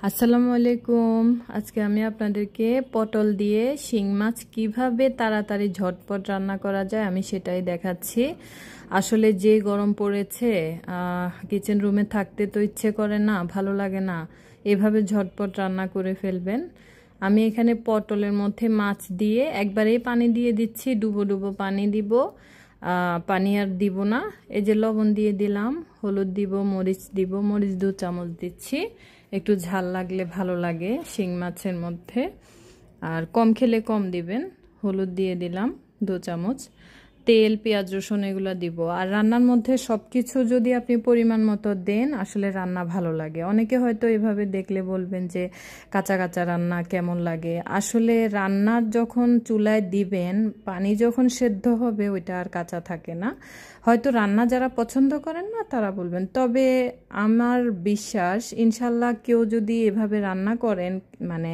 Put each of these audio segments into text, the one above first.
আসসালামু আলাইকুম। আজকে আমি আপনাদেরকে পটল দিয়ে শিং মাছ কিভাবে তাড়াতাড়ি ঝটপট রান্না করা যায় আমি সেটাই দেখাচ্ছি। আসলে যে গরম পড়েছে, কিচেন রুমে থাকতে তো ইচ্ছে করে না, ভালো লাগে না। এভাবে ঝটপট রান্না করে ফেলবেন। আমি এখানে পটলের মধ্যে মাছ দিয়ে একবারেই পানি দিয়ে দিচ্ছি, ডুবো ডুবো পানি দিব। পানি আর দিব না। এই যে লবণ দিয়ে দিলাম, হলুদ দিব, মরিচ দিব, মরিচ 2 চামচ দিচ্ছি, একটু ঝাল লাগলে ভালো লাগে শিং মাছের মধ্যে। আর কম খেলে কম দিবেন। হলুদ দিয়ে দিলাম 2 চামচ, তেল, পেঁয়াজ, রসুন এগুলো দিব। আর রান্নার মধ্যে সব কিছু যদি আপনি পরিমাণ মতো দেন আসলে রান্না ভালো লাগে। অনেকে হয়তো এভাবে দেখলে বলবেন যে কাঁচা কাঁচা রান্না কেমন লাগে। আসলে রান্নার যখন চুলায় দিবেন, পানি যখন সেদ্ধ হবে ওইটা আর কাঁচা থাকে না। হয়তো রান্না যারা পছন্দ করেন না তারা বলবেন, তবে আমার বিশ্বাস ইনশাল্লাহ কেউ যদি এভাবে রান্না করেন, মানে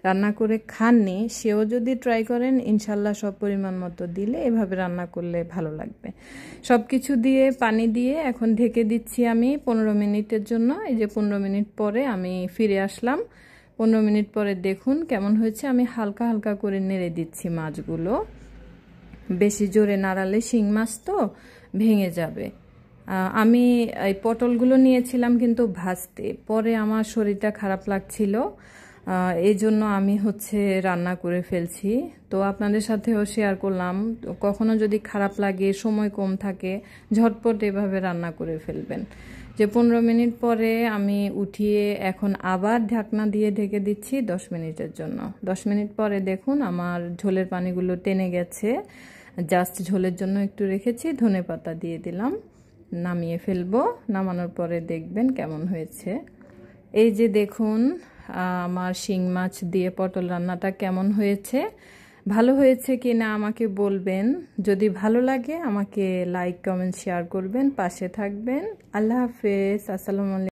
রান্না করে খাননি, সেও যদি ট্রাই করেন ইনশাল্লাহ সব পরিমাণ মতো দিলে এভাবে রান্না করলে ভালো লাগবে। সব কিছু দিয়ে পানি দিয়ে এখন ঢেকে দিচ্ছি আমি 15 মিনিটের জন্য। এই যে 15 মিনিট পরে আমি ফিরে আসলাম। 15 মিনিট পরে দেখুন কেমন হয়েছে। আমি হালকা হালকা করে নেড়ে দিচ্ছি মাছগুলো। বেশি জোরে নাড়ালে শিং মাছ তো ভেঙে যাবে। আমি এই পটলগুলো নিয়েছিলাম কিন্তু ভাজতে, পরে আমার শরীরটা খারাপ লাগছিল, এই জন্য আমি রান্না করে ফেলছি। তো আপনাদের সাথেও শেয়ার করলাম, কখনো যদি খারাপ লাগে, সময় কম থাকে, ঝটপট এভাবে রান্না করে ফেলবেন। যে 15 মিনিট পরে আমি উঠিয়ে এখন আবার ঢাকনা দিয়ে ঢেকে দিচ্ছি 10 মিনিটের জন্য। 10 মিনিট পরে দেখুন আমার ঝোলের পানিগুলো টেনে গেছে। জাস্ট ঝোলের জন্য একটু রেখেছি, ধনেপাতা দিয়ে দিলাম, নামিয়ে ফেলবো। নামানোর পরে দেখবেন কেমন হয়েছে। এই যে দেখুন আমার শিং মাছ দিয়ে পটল রান্নাটা কেমন হয়েছে। ভালো হয়েছে কি না আমাকে বলবেন। যদি ভালো লাগে আমাকে লাইক, কমেন্ট, শেয়ার করবেন, পাশে থাকবেন। আল্লাহ হাফেজ। আসসালামু আলাইকুম।